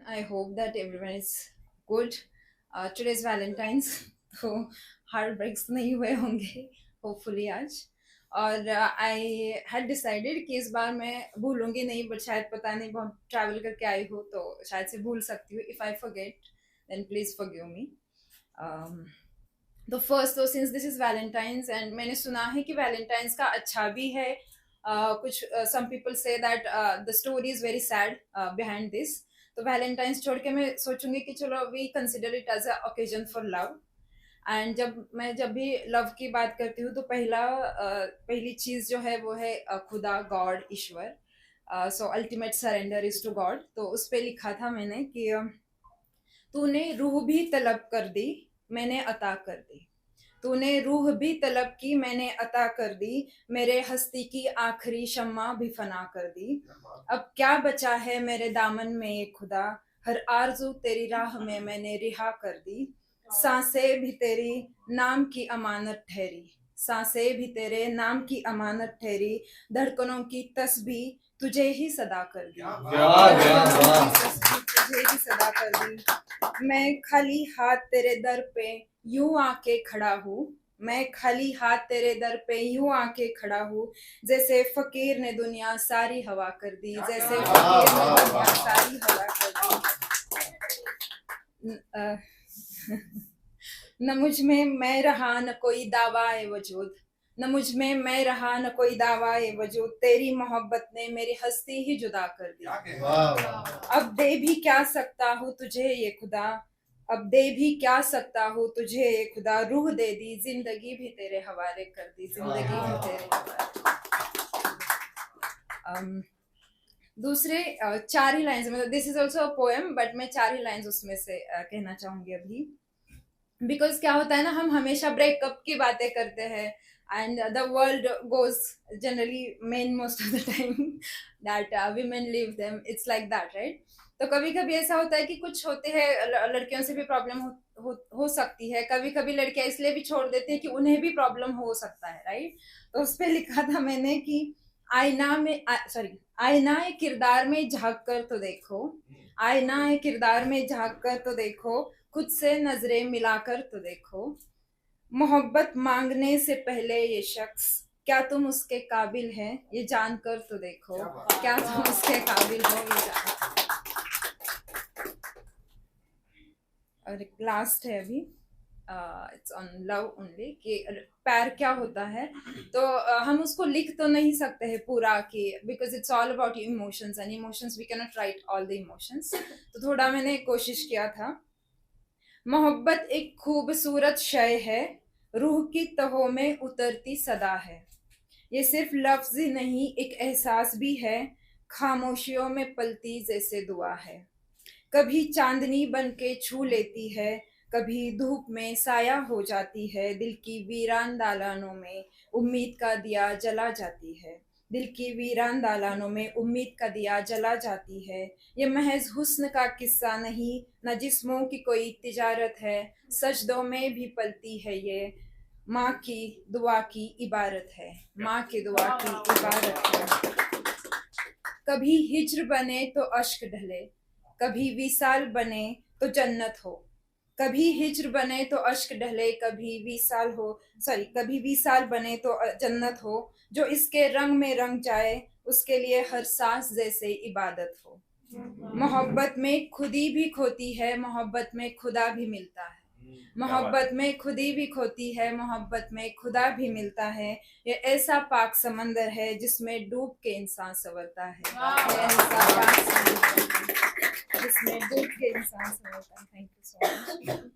I hope that everyone is good. Today's Valentine's, तो heart breaks नहीं हुए होंगे होपफुली आज। और आई हैड डिसाइडेड कि इस बार मैं भूलूंगी नहीं, बट शायद पता नहीं, बहुत ट्रैवल करके आई हूँ तो शायद से भूल सकती हूँ। If I forget then please forgive me. तो फर्स्ट, तो since this is Valentine's and मैंने सुना है कि वैलेंटाइंस का अच्छा भी है, कुछ some people say that the story is very sad behind this. तो वैलेंटाइंस छोड़ के मैं सोचूंगी कि चलो we consider it as a occasion for love. And जब भी लव की बात करती हूँ तो पहली चीज जो है वो है खुदा, गॉड, ईश्वर। So ultimate surrender is to god. तो उस पे लिखा था मैंने कि तूने रूह भी तलब कर दी, मैंने अता कर दी। तूने रूह भी तलब की, मैंने अता कर दी। मेरे हस्ती की आखिरी शम्मा भी फना कर दी। अब क्या बचा है मेरे दामन में ये खुदा, हर आरज़ू तेरी राह में मैंने रिहा कर दी। सांसें भी तेरी नाम की अमानत ठहरी, सांसें भी तेरे नाम की अमानत ठहरी। धड़कनों की तस्बीह तुझे ही सदा कर दी, तुझे ही सदा कर दी। मैं खाली हाथ तेरे दर पे यूं आके खड़ा हूँ, मैं खाली हाथ तेरे दर पे यूं आके खड़ा हूँ। जैसे फकीर ने दुनिया सारी हवा कर दी, जैसे फकीर ने दुनिया सारी हवा कर दी। न मुझ में मैं रहा न कोई दावाए वजूद, न मुझ में मैं रहा न कोई दावाए वजूद। तेरी मोहब्बत ने मेरी हस्ती ही जुदा कर दी। अब दे भी क्या सकता हूँ तुझे ये खुदा, अब दे भी क्या सकता हूँ तुझे ये खुदा। रूह दे दी, जिंदगी भी तेरे हवाले कर दी, जिंदगी भी तेरे हवाले। दूसरे चार ही लाइंस, मतलब this is also a poem, but मैं चार ही लाइंस उसमें से कहना चाहूंगी अभी। बिकॉज क्या होता है ना, हम हमेशा ब्रेकअप की बातें करते हैं and the world goes generally main most of the time that women leave them, it's like that, right. तो कभी कभी ऐसा होता है कि कुछ होते हैं, लड़कियों से भी प्रॉब्लम हो सकती है। कभी कभी लड़कियां इसलिए भी छोड़ देती है कि उन्हें भी प्रॉब्लम हो सकता है, राइट। तो उस पर लिखा था मैंने कि आईना किरदार में झांक कर तो देखो, आईना किरदार में झांक कर तो देखो, खुद से नजरें मिलाकर तो देखो। मोहब्बत मांगने से पहले ये शख्स, क्या तुम उसके काबिल हैं ये जानकर तो देखो, क्या तुम उसके काबिल हो ये जान। और लास्ट है अभी, इट्स ऑन लव ओनली, कि प्यार क्या होता है। तो हम उसको लिख तो नहीं सकते हैं पूरा, कि because it's all about emotions and emotions we can not write all the emotions. तो थोड़ा मैंने कोशिश किया था। मोहब्बत एक खूबसूरत शय है, रूह की तहों में उतरती सदा है। ये सिर्फ लफ्ज ही नहीं, एक एहसास भी है, खामोशियों में पलती जैसे दुआ है। कभी चांदनी बन के छू लेती है, कभी धूप में साया हो जाती है। दिल की वीरान दालानों में उम्मीद का दिया जला जाती है, दिल की वीरान दालानों में उम्मीद का दिया जला जाती है। ये महज हुस्न का किस्सा नहीं, न जिस्मों की कोई तिजारत है, सजदों में भी पलती है ये, माँ की दुआ की इबारत है, माँ की दुआ की इबारत है। कभी हिज्र बने तो अश्क ढले, कभी विसाल बने तो जन्नत हो। कभी हिज्र बने तो अश्क ढले, कभी विसाल बने तो जन्नत हो। जो इसके रंग में रंग जाए, उसके लिए हर सांस जैसे इबादत हो। मोहब्बत में खुदी भी खोती है, मोहब्बत में खुदा भी मिलता है। मोहब्बत में खुदी भी खोती है, मोहब्बत में खुदा भी मिलता है। ये ऐसा पाक समंदर है जिसमें डूब के इंसान संवरता है, ये ऐसा पाक समंदर है जिसमें डूब के इंसान संवरता है। Thank you so much.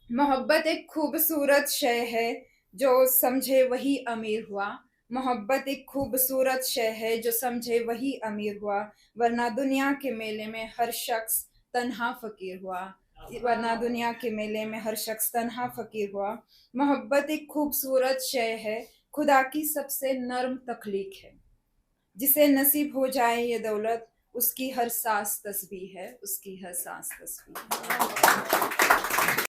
मोहब्बत एक खूबसूरत शय है, जो समझे वही अमीर हुआ। मोहब्बत एक खूबसूरत शय है, जो समझे वही अमीर हुआ। वरना दुनिया के मेले में हर शख्स तन्हा फकीर हुआ, वरना दुनिया के मेले में हर शख्स तन्हा फकीर हुआ। मोहब्बत एक खूबसूरत शय है, खुदा की सबसे नर्म तख्लीक है। जिसे नसीब हो जाए ये दौलत, उसकी हर सांस तस्बीह है, उसकी हर सांस तस्बीह है।